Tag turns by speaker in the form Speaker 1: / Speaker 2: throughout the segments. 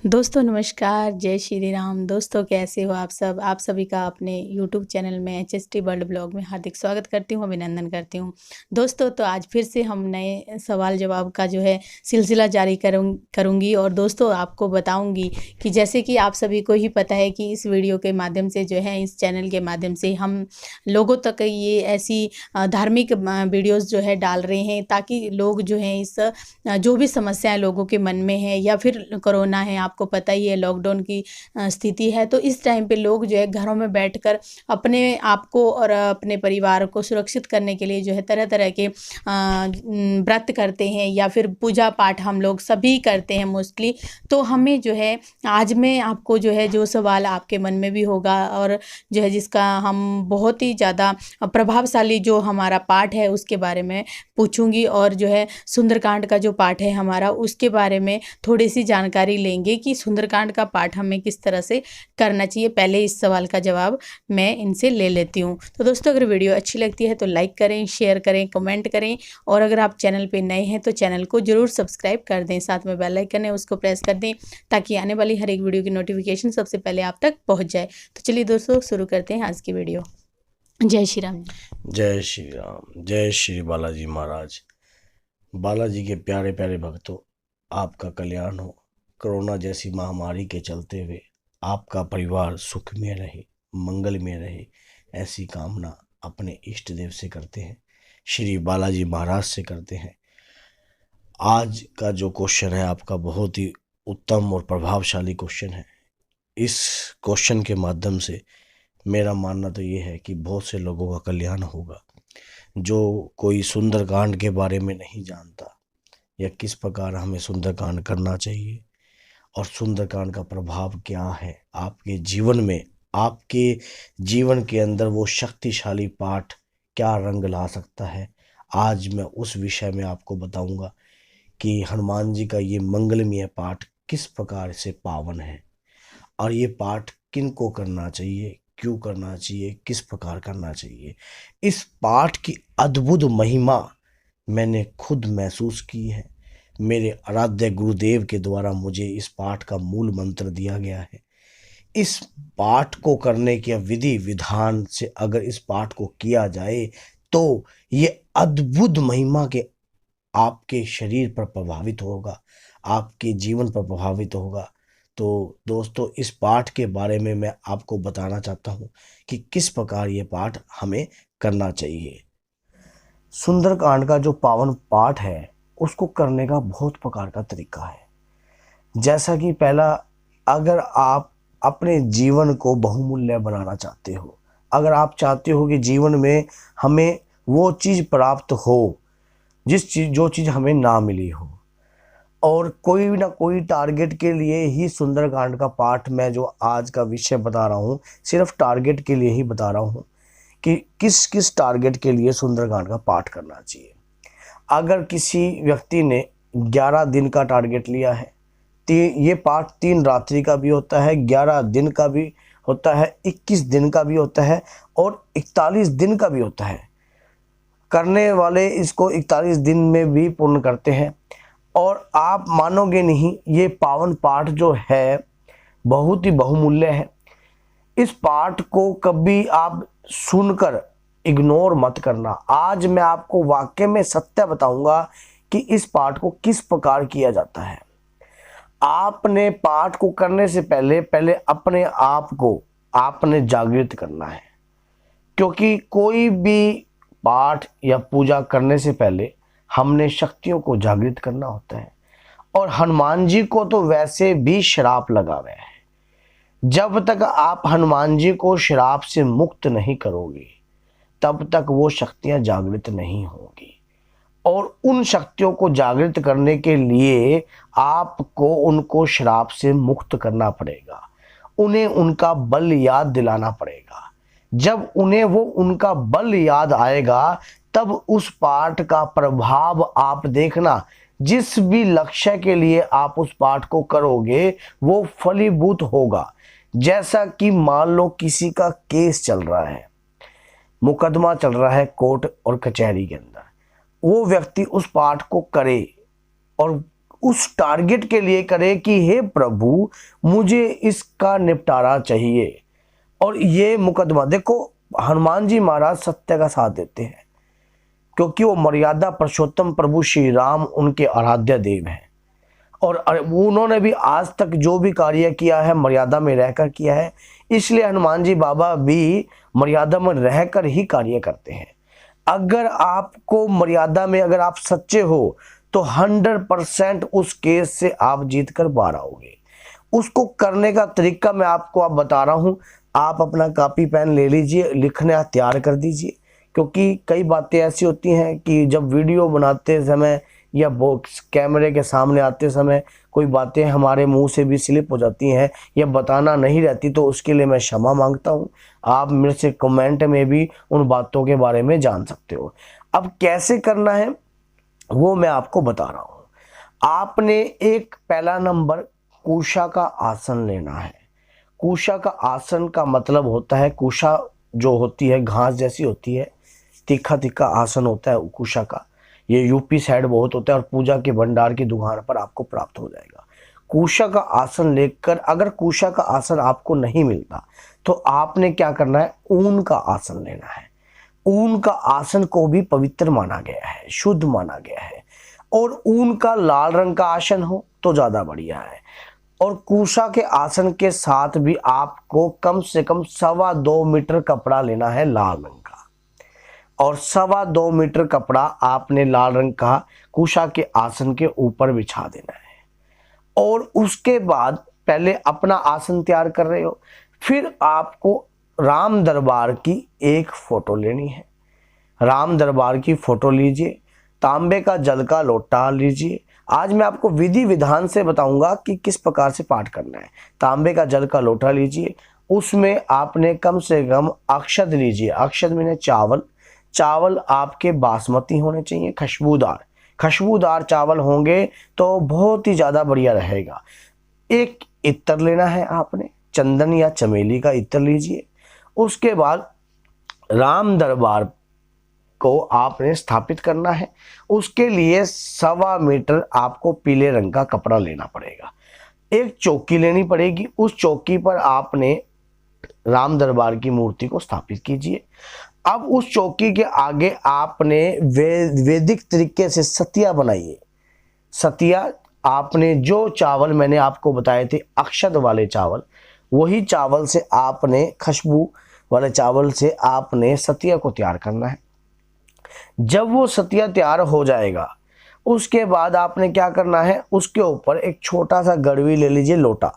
Speaker 1: दोस्तों नमस्कार, जय श्री राम। दोस्तों कैसे हो आप सब? आप सभी का अपने यूट्यूब चैनल में एचएसटी वर्ल्ड ब्लॉग में हार्दिक स्वागत करती हूँ, अभिनंदन करती हूँ। दोस्तों तो आज फिर से हम नए सवाल जवाब का जो है सिलसिला जारी करूँगी और दोस्तों आपको बताऊँगी कि जैसे कि आप सभी को ही पता है कि इस वीडियो के माध्यम से जो है, इस चैनल के माध्यम से हम लोगों तक ये ऐसी धार्मिक वीडियोज़ जो है डाल रहे हैं, ताकि लोग जो हैं इस जो भी समस्याएं लोगों के मन में है या फिर कोरोना है, आपको पता ही है लॉकडाउन की स्थिति है, तो इस टाइम पे लोग जो है घरों में बैठकर अपने आप को और अपने परिवार को सुरक्षित करने के लिए जो है तरह तरह के व्रत करते हैं या फिर पूजा पाठ हम लोग सभी करते हैं मोस्टली। तो हमें जो है आज मैं आपको जो है जो सवाल आपके मन में भी होगा और जो है जिसका हम बहुत ही ज़्यादा प्रभावशाली जो हमारा पाठ है उसके बारे में पूछूंगी और जो है सुंदरकांड का जो पाठ है हमारा उसके बारे में थोड़ी सी जानकारी लेंगे कि सुंदरकांड का पाठ हमें किस तरह से करना चाहिए। पहले इस सवाल का जवाब मैं इनसे ले लेती हूँ। तो दोस्तों अगर वीडियो अच्छी लगती है तो लाइक करें, शेयर करें, कमेंट करें और अगर आप चैनल पे नए हैं तो चैनल को जरूर सब्सक्राइब कर दें। साथ में बेल आइकन है उसको प्रेस कर दें ताकि आने वाली हर एक वीडियो की नोटिफिकेशन सबसे पहले आप तक पहुँच जाए। तो चलिए दोस्तों शुरू करते हैं आज की वीडियो। जय श्री राम।
Speaker 2: जय श्री राम। जय श्री बालाजी महाराज। बालाजी के प्यारे प्यारे भक्तों, आपका कल्याण हो। कोरोना जैसी महामारी के चलते हुए आपका परिवार सुख में रहे, मंगल में रहे, ऐसी कामना अपने इष्ट देव से करते हैं, श्री बालाजी महाराज से करते हैं। आज का जो क्वेश्चन है आपका बहुत ही उत्तम और प्रभावशाली क्वेश्चन है। इस क्वेश्चन के माध्यम से मेरा मानना तो ये है कि बहुत से लोगों का कल्याण होगा। जो कोई सुंदरकांड के बारे में नहीं जानता या किस प्रकार हमें सुंदरकांड करना चाहिए और सुंदरकांड का प्रभाव क्या है आपके जीवन में, आपके जीवन के अंदर वो शक्तिशाली पाठ क्या रंग ला सकता है, आज मैं उस विषय में आपको बताऊंगा कि हनुमान जी का ये मंगलमय पाठ किस प्रकार से पावन है और ये पाठ किन को करना चाहिए, क्यों करना चाहिए, किस प्रकार करना चाहिए। इस पाठ की अद्भुत महिमा मैंने खुद महसूस की है। मेरे आराध्य गुरुदेव के द्वारा मुझे इस पाठ का मूल मंत्र दिया गया है। इस पाठ को करने के विधि विधान से अगर इस पाठ को किया जाए तो ये अद्भुत महिमा के आपके शरीर पर प्रभावित होगा, आपके जीवन पर प्रभावित होगा। तो दोस्तों इस पाठ के बारे में मैं आपको बताना चाहता हूँ कि किस प्रकार ये पाठ हमें करना चाहिए। सुंदरकांड का जो पावन पाठ है उसको करने का बहुत प्रकार का तरीका है। जैसा कि पहला, अगर आप अपने जीवन को बहुमूल्य बनाना चाहते हो, अगर आप चाहते हो कि जीवन में हमें वो चीज़ प्राप्त हो जो चीज़ हमें ना मिली हो, और कोई ना कोई टारगेट के लिए ही सुंदरकांड का पाठ मैं जो आज का विषय बता रहा हूँ सिर्फ टारगेट के लिए ही बता रहा हूँ कि किस किस टारगेट के लिए सुंदरकांड का पाठ करना चाहिए। अगर किसी व्यक्ति ने 11 दिन का टारगेट लिया है, ये पाठ 3 रात्रि का भी होता है, 11 दिन का भी होता है, 21 दिन का भी होता है और 41 दिन का भी होता है। करने वाले इसको 41 दिन में भी पूर्ण करते हैं। और आप मानोगे नहीं, ये पावन पाठ जो है बहुत ही बहुमूल्य है। इस पाठ को कभी आप सुनकर इग्नोर मत करना। आज मैं आपको वाक्य में सत्य बताऊंगा कि इस पाठ को किस प्रकार किया जाता है। आपने पाठ को करने से पहले पहले अपने आप को आपने जागृत करना है, क्योंकि कोई भी पाठ या पूजा करने से पहले हमने शक्तियों को जागृत करना होता है। और हनुमान जी को तो वैसे भी श्राप लगा हुआ है। जब तक आप हनुमान जी को श्राप से मुक्त नहीं करोगे तब तक वो शक्तियां जागृत नहीं होंगी। और उन शक्तियों को जागृत करने के लिए आपको उनको श्राप से मुक्त करना पड़ेगा, उन्हें उनका बल याद दिलाना पड़ेगा। जब उन्हें वो उनका बल याद आएगा तब उस पाठ का प्रभाव आप देखना। जिस भी लक्ष्य के लिए आप उस पाठ को करोगे वो फलीभूत होगा। जैसा कि मान लो किसी का केस चल रहा है, मुकदमा चल रहा है कोर्ट और कचहरी के अंदर, वो व्यक्ति उस पाठ को करे और उस टारगेट के लिए करे कि हे प्रभु मुझे इसका निपटारा चाहिए। और ये मुकदमा देखो, हनुमान जी महाराज सत्य का साथ देते हैं क्योंकि वो मर्यादा पुरुषोत्तम प्रभु श्री राम उनके आराध्य देव हैं। और उन्होंने भी आज तक जो भी कार्य किया है मर्यादा में रहकर किया है, इसलिए हनुमान जी बाबा भी मर्यादा में रहकर ही कार्य करते हैं। अगर आपको मर्यादा में, अगर आप सच्चे हो तो 100% उस केस से आप जीत कर बाहर आओगे। उसको करने का तरीका मैं आपको आप बता रहा हूं। आप अपना कॉपी पेन ले लीजिए, लिखना तैयार कर दीजिए, क्योंकि कई बातें ऐसी होती हैं कि जब वीडियो बनाते समय या बॉक्स कैमरे के सामने आते समय कोई बातें हमारे मुंह से भी स्लिप हो जाती हैं या बताना नहीं रहती, तो उसके लिए मैं क्षमा मांगता हूं। आप मेरे से कमेंट में भी उन बातों के बारे में जान सकते हो। अब कैसे करना है वो मैं आपको बता रहा हूं। आपने एक पहला नंबर कुशा का आसन लेना है। कुशा का आसन का मतलब होता है, कुशा जो होती है घास जैसी होती है, तीखा तीखा आसन होता है कुशा का। ये यूपी साइड बहुत होता है और पूजा के भंडार की दुकान पर आपको प्राप्त हो जाएगा। कुशा का आसन लेकर, अगर कुशा का आसन आपको नहीं मिलता तो आपने क्या करना है, ऊन का आसन लेना है। ऊन का आसन को भी पवित्र माना गया है, शुद्ध माना गया है। और ऊन का लाल रंग का आसन हो तो ज्यादा बढ़िया है। और कुशा के आसन के साथ भी आपको कम से कम 2.25 मीटर कपड़ा लेना है लाल रंग का, और 2.25 मीटर कपड़ा आपने लाल रंग का कुशा के आसन के ऊपर बिछा देना है। और उसके बाद पहले अपना आसन तैयार कर रहे हो, फिर आपको राम दरबार की एक फोटो लेनी है। राम दरबार की फोटो लीजिए, तांबे का जल का लोटा लीजिए। आज मैं आपको विधि विधान से बताऊंगा कि किस प्रकार से पाठ करना है। तांबे का जल का लोटा लीजिए, उसमें आपने कम से कम अक्षत लीजिए। अक्षत में चावल, चावल आपके बासमती होने चाहिए, खुशबूदार। खुशबूदार चावल होंगे तो बहुत ही ज़्यादा बढ़िया रहेगा। एक इत्र लेना है आपने, चंदन या चमेली का इत्र लीजिए। उसके बाद राम दरबार को आपने स्थापित करना है। उसके लिए 1.25 मीटर आपको पीले रंग का कपड़ा लेना पड़ेगा। एक चौकी लेनी पड़ेगी, उस चौकी पर आपने राम दरबार की मूर्ति को स्थापित कीजिए। अब उस चौकी के आगे आपने वैदिक तरीके से सतिया बनाइए। सतिया आपने जो चावल मैंने आपको बताए थे अक्षत वाले चावल, वही चावल से आपने, खुशबू वाले चावल से आपने सतिया को तैयार करना है। जब वो सतिया तैयार हो जाएगा उसके बाद आपने क्या करना है, उसके ऊपर एक छोटा सा गड़वी ले लीजिए, लोटा।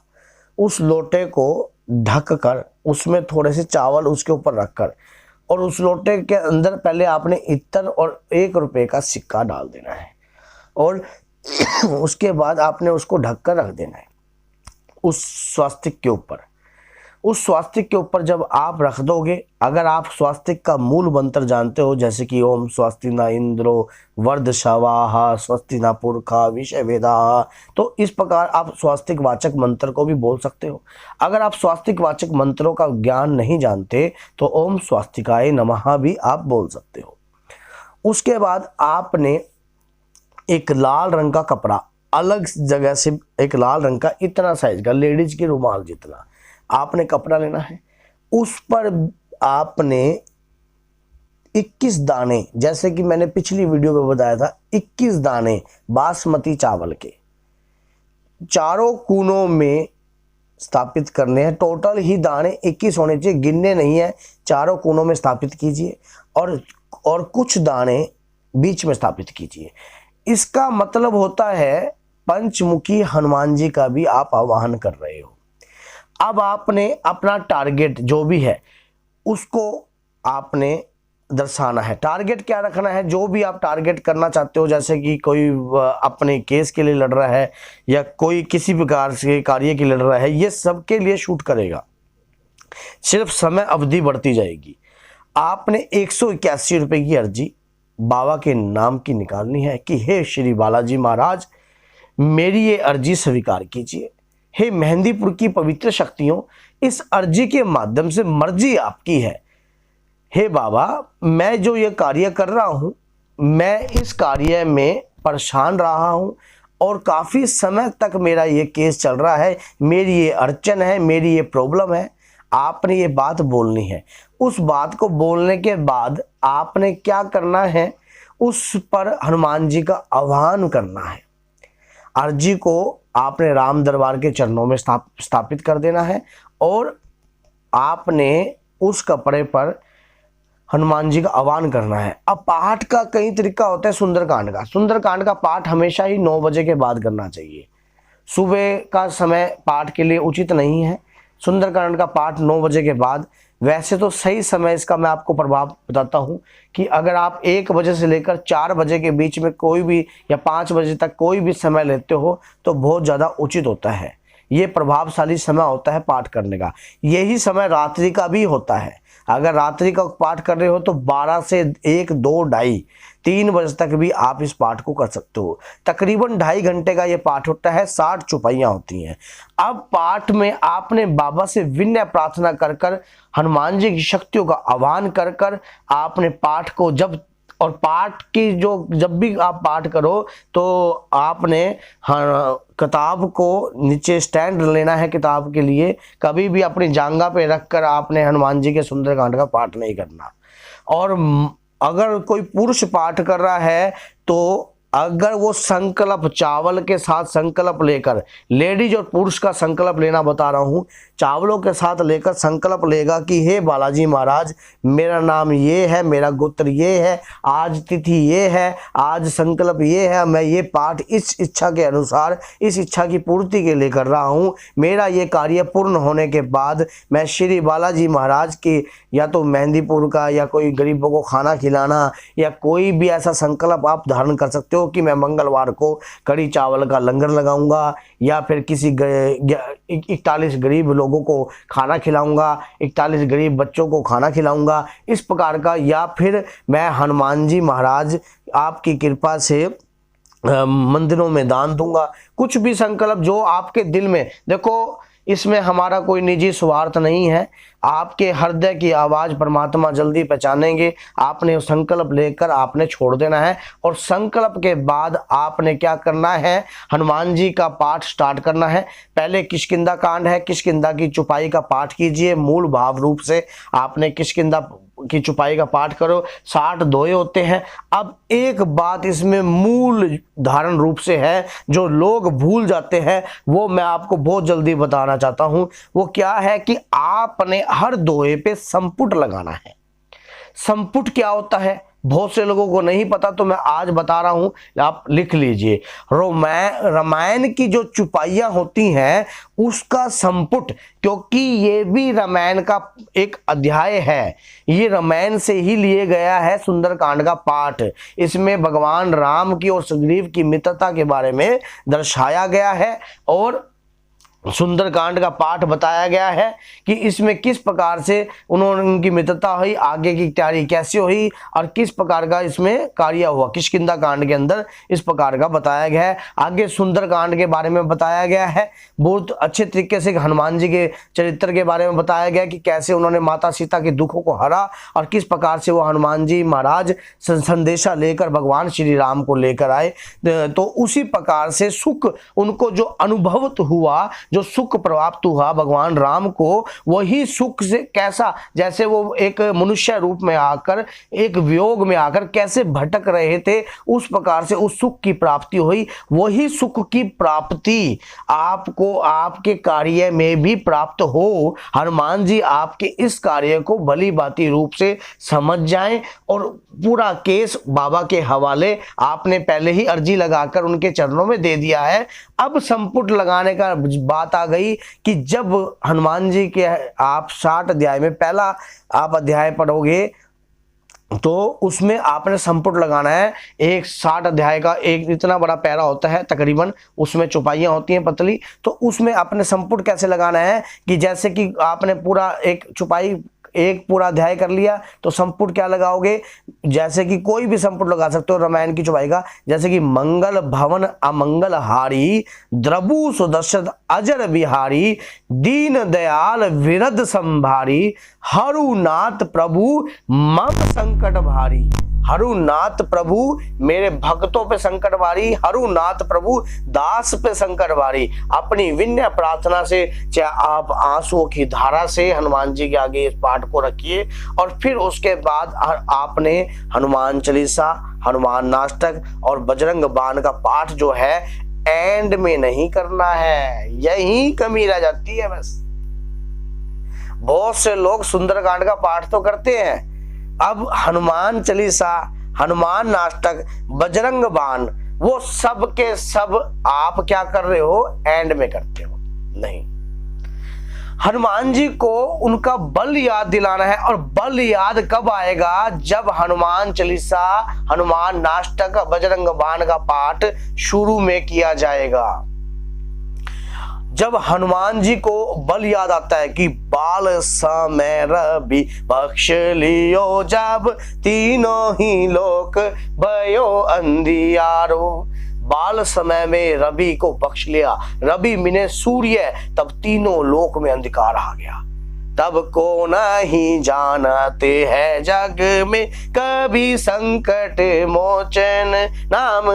Speaker 2: उस लोटे को ढक कर उसमें थोड़े से चावल उसके ऊपर रखकर, और उस लोटे के अंदर पहले आपने इत्र और 1 रुपए का सिक्का डाल देना है। और उसके बाद आपने उसको ढक कर रख देना है उस स्वास्तिक के ऊपर। उस स्वास्तिक के ऊपर जब आप रख दोगे, अगर आप स्वास्तिक का मूल मंत्र जानते हो, जैसे कि ओम स्वस्ति न इंद्रो वर्धशवाहा स्वस्ति न पुरखा विषय वेदा, तो इस प्रकार आप स्वास्तिक वाचक मंत्र को भी बोल सकते हो। अगर आप स्वास्तिक वाचक मंत्रों का ज्ञान नहीं जानते तो ओम स्वास्तिकाय नमः भी आप बोल सकते हो। उसके बाद आपने एक लाल रंग का कपड़ा अलग जगह से, एक लाल रंग का इतना साइज का, लेडीज की रुमाल जितना आपने कपड़ा लेना है। उस पर आपने 21 दाने, जैसे कि मैंने पिछली वीडियो में बताया था, 21 दाने बासमती चावल के चारों कोनों में स्थापित करने हैं। टोटल ही दाने 21 होने चाहिए, गिनने नहीं है। चारों कोनों में स्थापित कीजिए और कुछ दाने बीच में स्थापित कीजिए। इसका मतलब होता है पंचमुखी हनुमान जी का भी आप आवाहन कर रहे हो। अब आपने अपना टारगेट जो भी है उसको आपने दर्शाना है। टारगेट क्या रखना है, जो भी आप टारगेट करना चाहते हो, जैसे कि कोई अपने केस के लिए लड़ रहा है या कोई किसी प्रकार से कार्य के लिए लड़ रहा है, ये सबके लिए शूट करेगा। सिर्फ समय अवधि बढ़ती जाएगी। आपने 181 रुपये की अर्जी बाबा के नाम की निकालनी है कि हे श्री बालाजी महाराज, मेरी ये अर्जी स्वीकार कीजिए। हे मेहंदीपुर की पवित्र शक्तियों, इस अर्जी के माध्यम से मर्जी आपकी है। हे बाबा, मैं जो ये कार्य कर रहा हूँ, मैं इस कार्य में परेशान रहा हूँ और काफ़ी समय तक मेरा ये केस चल रहा है, मेरी ये अड़चन है, मेरी ये प्रॉब्लम है। आपने ये बात बोलनी है। उस बात को बोलने के बाद आपने क्या करना है, उस पर हनुमान जी का आह्वान करना है। अर्जी को आपने राम दरबार के चरणों में स्थापित कर देना है और आपने उस कपड़े पर हनुमान जी का आह्वान करना है। अब पाठ का कई तरीका होता है। सुंदरकांड का पाठ हमेशा ही 9 बजे के बाद करना चाहिए। सुबह का समय पाठ के लिए उचित नहीं है। सुंदरकांड का पाठ 9 बजे के बाद। वैसे तो सही समय इसका मैं आपको प्रभाव बताता हूँ कि अगर आप 1 बजे से लेकर 4 बजे के बीच में कोई भी या 5 बजे तक कोई भी समय लेते हो तो बहुत ज़्यादा उचित होता है। ये प्रभावशाली समय होता है पाठ करने का। यही समय रात्रि का भी होता है। अगर रात्रि का पाठ कर रहे हो तो 12 से 1, 2, 2:30, 3 बजे तक भी आप इस पाठ को कर सकते हो। तकरीबन 2.5 घंटे का ये पाठ होता है। 60 चौपाइयाँ होती हैं। अब पाठ में आपने बाबा से विनय प्रार्थना कर कर हनुमान जी की शक्तियों का आह्वान कर कर आपने पाठ को और पाठ की जब भी आप पाठ करो तो आपने किताब को नीचे स्टैंड लेना है। किताब के लिए कभी भी अपनी जांघा पे रखकर आपने हनुमान जी के सुंदरकांड का पाठ नहीं करना। और अगर कोई पुरुष पाठ कर रहा है तो अगर वो संकल्प चावल के साथ संकल्प लेकर, लेडीज और पुरुष का संकल्प लेना बता रहा हूँ, चावलों के साथ लेकर संकल्प लेगा कि हे बालाजी महाराज, मेरा नाम ये है, मेरा गोत्र ये है, आज तिथि ये है, आज संकल्प ये है, मैं ये पाठ इस इच्छा के अनुसार, इस इच्छा की पूर्ति के लिए कर रहा हूँ। मेरा ये कार्य पूर्ण होने के बाद मैं श्री बालाजी महाराज की या तो मेहंदीपुर का या कोई गरीबों को खाना खिलाना या कोई भी ऐसा संकल्प आप धारण कर सकते हो कि मैं मंगलवार को कड़ी चावल का लंगर लगाऊंगा या फिर किसी 41 गरीब लोगों को खाना खिलाऊंगा, 41 गरीब बच्चों को खाना खिलाऊंगा, इस प्रकार का। या फिर मैं हनुमान जी महाराज आपकी कृपा से मंदिरों में दान दूंगा। कुछ भी संकल्प जो आपके दिल में, देखो इसमें हमारा कोई निजी स्वार्थ नहीं है। आपके हृदय की आवाज़ परमात्मा जल्दी पहचानेंगे। आपने संकल्प लेकर आपने छोड़ देना है और संकल्प के बाद आपने क्या करना है, हनुमान जी का पाठ स्टार्ट करना है। पहले किष्किंधा कांड है, किष्किंधा की चौपाई का पाठ कीजिए। मूल भाव रूप से आपने किष्किंधा की चौपाई का पाठ करो। 60 दोहे होते हैं। अब एक बात इसमें मूल धारण रूप से है जो लोग भूल जाते हैं, वो मैं आपको बहुत जल्दी बताना चाहता हूं। वो क्या है कि आपने हर दोहे पे संपुट लगाना है। संपुट क्या होता है बहुत से लोगों को नहीं पता, तो मैं आज बता रहा हूं, आप लिख लीजिए। रामायण की जो चौपाइयां होती हैं उसका संपुट, क्योंकि ये भी रामायण का एक अध्याय है, ये रामायण से ही लिए गया है सुंदरकांड का पाठ। इसमें भगवान राम की और सुग्रीव की मित्रता के बारे में दर्शाया गया है और सुंदरकांड का पाठ बताया गया है कि इसमें किस प्रकार से उनकी मित्रता हुई, आगे की तैयारी कैसे हुई और किस प्रकार का इसमें कार्य हुआ। किष्किंधा कांड के अंदर इस प्रकार का बताया गया है। आगे सुंदरकांड के बारे में बताया गया है। बहुत अच्छे तरीके से हनुमान जी के चरित्र के बारे में बताया गया कि कैसे उन्होंने माता सीता के दुखों को हरा और किस प्रकार से वो हनुमान जी महाराज संदेशा लेकर भगवान श्री राम को लेकर आए। तो उसी प्रकार से सुख उनको जो अनुभव हुआ, जो सुख प्राप्त हुआ भगवान राम को, वही सुख से कैसा, जैसे वो एक मनुष्य रूप में आकर एक वियोग में आकर कैसे भटक रहे थे, उस प्रकार से उस सुख की प्राप्ति हुई। वही सुख की प्राप्ति आपको आपके कार्य में भी प्राप्त हो। हनुमान जी आपके इस कार्य को भली भांति रूप से समझ जाएं और पूरा केस बाबा के हवाले आपने पहले ही अर्जी लगाकर उनके चरणों में दे दिया है। अब संपुट लगाने का बात आ गई कि जब हनुमान जी के आप 60 अध्याय में पहला आप अध्याय पढ़ोगे तो उसमें आपने संपुट लगाना है। एक 60 अध्याय का एक इतना बड़ा पैरा होता है तकरीबन, उसमें चौपाइयाँ होती हैं पतली, तो उसमें आपने संपुट कैसे लगाना है कि जैसे कि आपने पूरा एक चौपाई एक पूरा अध्याय कर लिया तो संपुट क्या लगाओगे, जैसे कि कोई भी संपुट लगा सकते हो रामायण की चौपाई का, जैसे कि मंगल भवन अमंगल हारी, द्रबु सुदर्शन अजर बिहारी, दीन दयाल विरद संभारी, हरुनाथ प्रभु मम संकट भारी। हरुनाथ प्रभु मेरे भक्तों पे संकट वारी, हरुनाथ प्रभु दास पे संकट वारी। अपनी विनय प्रार्थना से, चाहे आप आंसुओं की धारा से हनुमान जी के आगे इस पाठ को रखिए और फिर उसके बाद आपने हनुमान चालीसा, हनुमान नाष्टक और बजरंग बाण का पाठ जो है एंड में नहीं करना है। यही कमी रह जाती है बस। बहुत से लोग सुंदरकांड का पाठ तो करते हैं, अब हनुमान चालीसा, हनुमान नाष्टक, बजरंग बाण वो सब के सब आप क्या कर रहे हो, एंड में करते हो। नहीं, हनुमान जी को उनका बल याद दिलाना है। और बल याद कब आएगा, जब हनुमान चालीसा, हनुमान नाष्टक, बजरंग बाण का पाठ शुरू में किया जाएगा। जब हनुमान जी को बल याद आता है कि बाल समय रवि बख्श लियो, जब तीनों ही लोक भयो अंधियारो। बाल समय में रवि को बख्श लिया, रवि मिने सूर्य, तब तीनों लोक में अंधकार आ गया। तब को नहीं जानते हैं जग में, कभी संकट मोचन नाम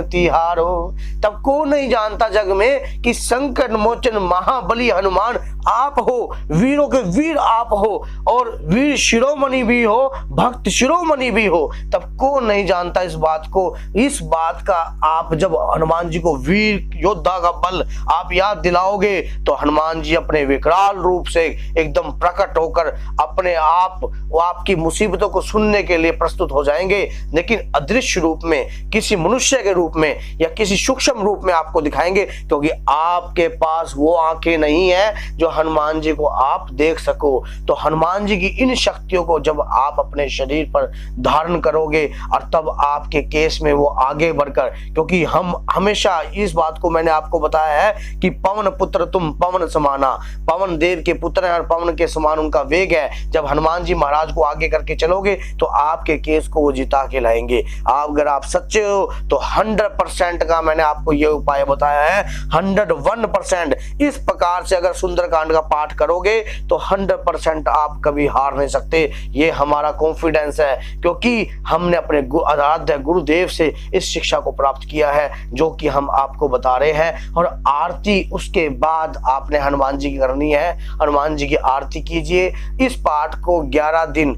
Speaker 2: तिहारो। तब को नहीं जानता जग में कि संकट मोचन महाबली हनुमान आप हो, वीरों के वीर आप हो और वीर शिरोमणि भी हो, भक्त शिरोमणि भी हो। तब को नहीं जानता इस बात को। इस बात का आप जब हनुमान जी को वीर योद्धा का बल आप याद दिलाओगे तो हनुमान जी अपने विकराल रूप से एकदम प्रकट होकर अपने आप वो आपकी मुसीबतों को सुनने के लिए प्रस्तुत हो जाएंगे, लेकिन अदृश्य रूप में, किसी मनुष्य के रूप में या किसी सूक्ष्म रूप में आपको दिखाएंगे, क्योंकि आपके पास वो आंखें नहीं है जो हनुमान जी को आप देख सको। तो हनुमान जी की इन शक्तियों को जब आप अपने शरीर पर धारण करोगे और तब आपके केस में वो आगे बढ़कर, क्योंकि हम हमेशा इस बात को मैंने आपको बताया है कि पवन पुत्र तुम पवन समाना, पवन देव के पुत्र हैं और पवन के समान उनका वेग है। जब हनुमान जी महाराज को आगे करके चलोगे तो आपके केस को वो जिता के लाएंगे। अगर आप सच्चे हो तो 100% का मैंने आपको ये उपाय बताया है, 101%। इस प्रकार से अगर सुंदरकांड का पाठ करोगे तो 100% आप कभी हार नहीं सकते। ये हमारा कॉन्फिडेंस है, क्योंकि हमने अपने आराध्य गुरुदेव से इस शिक्षा को प्राप्त किया है जो कि हम आपको बता रहे हैं। और आरती उसके बाद आपने हनुमान जी की करनी है। हनुमान जी की आरती कीजिए। इस पाठ को 11 दिन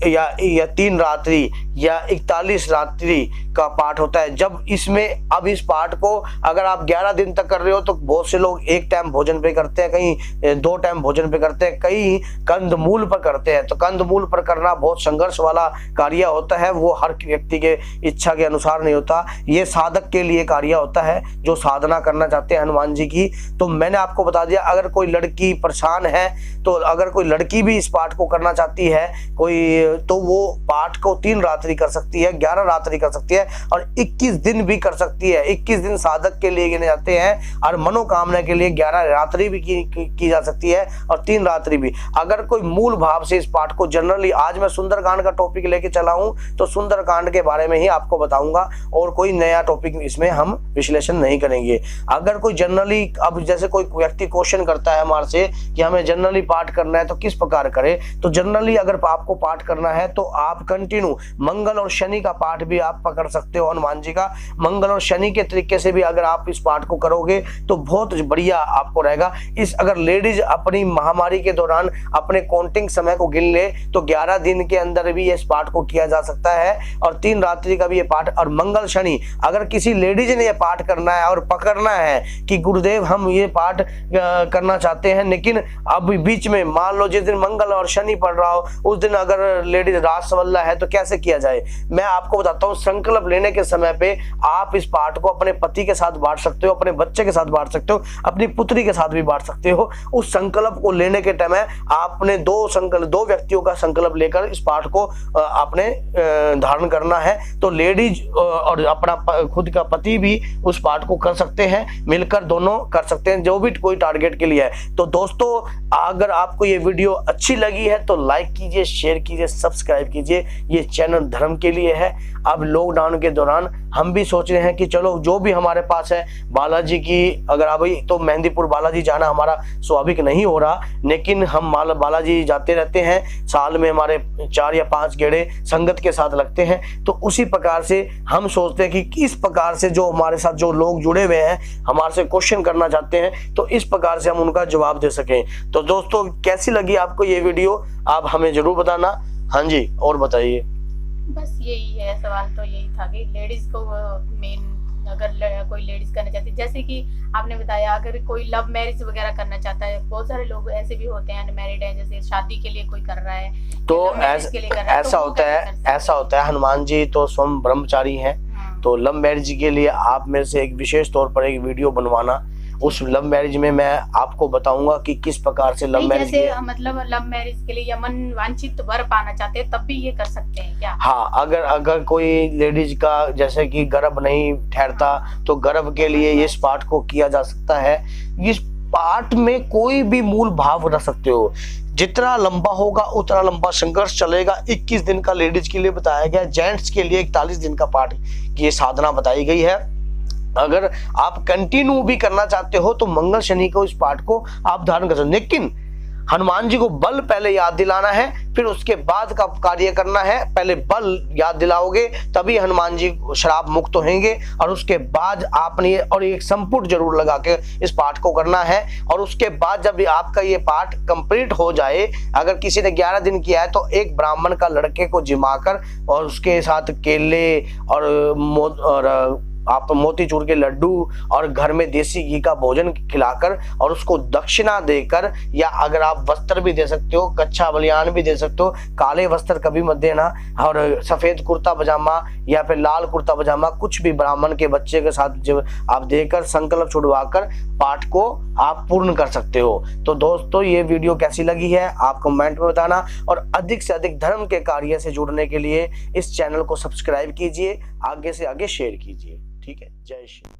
Speaker 2: या 3 रात्रि या 41 रात्रि का पाठ होता है। जब इसमें अब इस पाठ को अगर आप 11 दिन तक कर रहे हो तो बहुत से लोग 1 टाइम भोजन पे करते हैं, कहीं 2 टाइम भोजन पे करते हैं, कई कंदमूल पर करते हैं। तो कंदमूल पर करना बहुत संघर्ष वाला कार्य होता है, वो हर व्यक्ति के इच्छा के अनुसार नहीं होता। ये साधक के लिए कार्य होता है जो साधना करना चाहते हैं हनुमान जी की। तो मैंने आपको बता दिया, अगर कोई लड़की परेशान है तो अगर कोई लड़की भी इस पाठ को करना चाहती है कोई, तो वो पाठ को 3 रात्रि कर सकती है, 11 रात्रि कर सकती है और 21 दिन भी कर सकती है। 21 दिन साधक के लिए गिने जाते हैं और मनोकामना के लिए 11 रात्रि भी की जा सकती है और 3 रात्रि भी। अगर कोई मूल भाव से इस पाठ को जनरली, आज मैं सुंदरकांड का टॉपिक लेके चला हूं तो सुंदरकांड के बारे में ही आपको बताऊंगा और कोई नया टॉपिक इसमें हम विश्लेषण नहीं करेंगे। अगर कोई जनरली, अब जैसे कोई व्यक्ति क्वेश्चन करता है हमारे से कि हमें जनरली पाठ करना है तो किस प्रकार करें, तो जनरली अगर आपको पाठ करना है तो आप कंटिन्यू मंगल और शनि का पाठ भी आप पकड़ सकते हो। हनुमान जी का मंगल और शनि के तरीके से भी अगर आप इस पाठ को करोगे तो बहुत बढ़िया आपको रहेगा। इस अगर लेडीज अपनी महामारी के दौरान अपने काउंटिंग समय को गिन ले तो 11 दिन के अंदर भी इस पाठ को किया जा सकता है और 3 रात्रि का भी ये पाठ। और मंगल शनि अगर किसी लेडीज ने ये पाठ करना है और पकड़ना है कि गुरुदेव हम ये पाठ करना चाहते हैं, लेकिन अब बीच में मान लो जिस दिन मंगल और शनि पड़ रहा हो उस दिन अगर लेडीज रात सवल्ला है तो कैसे किया जाए, मैं आपको बताता हूँ। संकल्प लेने के समय पे आप इस पाठ को अपने पति के साथ बांट सकते हो, अपने बच्चे के साथ बांट सकते हो, अपनी पुत्री के साथ भी बांट सकते हो। उस संकल्प को लेने के टाइम आपने 2 व्यक्तियों का संकल्प लेकर इस पाठ को आपने धारण करना है। तो लेडीज और अपना खुद का पति भी उस पाठ को कर सकते हैं, मिलकर दोनों कर सकते हैं, जो भी कोई टारगेट के लिए है। तो दोस्तों अगर आपको ये वीडियो अच्छी लगी है तो लाइक कीजिए, शेयर कीजिए, सब्सक्राइब कीजिए। ये चैनल धर्म के लिए है। अब लॉकडाउन के दौरान हम भी सोच रहे हैं कि चलो जो भी हमारे पास है बालाजी की, अगर अभी तो मेहंदीपुर बालाजी जाना हमारा स्वाभाविक नहीं हो रहा, लेकिन हम बालाजी जाते रहते हैं, साल में हमारे 4 या 5 गेड़े संगत के साथ लगते हैं। तो उसी प्रकार से हम सोचते हैं कि किस प्रकार से जो हमारे साथ जो लोग जुड़े हुए हैं हमारे से क्वेश्चन करना चाहते हैं, तो इस प्रकार से हम उनका जवाब दे सकें। तो दोस्तों कैसी लगी आपको ये वीडियो, आप हमें जरूर बताना। हाँ जी, और बताइए।
Speaker 1: बस यही है, सवाल तो यही था कि लेडीज को मेन, अगर कोई लेडीज करना चाहती है, जैसे कि आपने बताया अगर कोई लव मैरिज वगैरह करना चाहता है, बहुत सारे लोग ऐसे भी होते हैं अनमैरिड हैं, जैसे शादी के लिए कोई कर रहा है
Speaker 2: तो
Speaker 1: ऐसा
Speaker 2: होता है हनुमान जी तो स्वयं ब्रह्मचारी हैं, तो लव मैरिज के लिए आप मेरे से एक विशेष तौर पर एक वीडियो बनवाना। उस लव मैरिज में मैं आपको बताऊंगा कि किस प्रकार से लव मैरिज
Speaker 1: मतलब लव मैरिज के लिए या मन वांछित वर पाना चाहते हैं तब भी ये कर सकते हैं क्या?
Speaker 2: हाँ, अगर कोई लेडीज का जैसे कि गर्भ नहीं ठहरता तो गर्भ के लिए इस पाठ को किया जा सकता है। इस पाठ में कोई भी मूल भाव रख सकते हो, जितना लंबा होगा उतना लंबा संघर्ष चलेगा। 21 दिन का लेडीज के लिए बताया गया, जेंट्स के लिए 41 दिन का पाठ की ये साधना बताई गई है। अगर आप कंटिन्यू भी करना चाहते हो तो मंगल शनि को इस पाठ को आप धारण कर सकते, लेकिन हनुमान जी को बल पहले याद दिलाना है, फिर उसके बाद का कार्य करना है। पहले बल याद दिलाओगे तभी हनुमान जी श्राप मुक्त होंगे, और उसके बाद आपने और एक संपुट जरूर लगा के इस पाठ को करना है। और उसके बाद जब आपका ये पाठ कंप्लीट हो जाए, अगर किसी ने 11 दिन किया है तो एक ब्राह्मण का लड़के को जिमाकर और उसके साथ केले और आप मोतीचूर के लड्डू और घर में देसी घी का भोजन खिलाकर और उसको दक्षिणा देकर, या अगर आप वस्त्र भी दे सकते हो, कच्छा बलियान भी दे सकते हो, काले वस्त्र कभी मत देना, और सफेद कुर्ता पजामा या फिर लाल कुर्ता पजामा कुछ भी ब्राह्मण के बच्चे के साथ जब आप देकर संकल्प छुड़वाकर पाठ को आप पूर्ण कर सकते हो। तो दोस्तों ये वीडियो कैसी लगी है आप कमेंट में बताना, और अधिक से अधिक धर्म के कार्य से जुड़ने के लिए इस चैनल को सब्सक्राइब कीजिए, आगे से आगे शेयर कीजिए। ठीक है, जय श्री।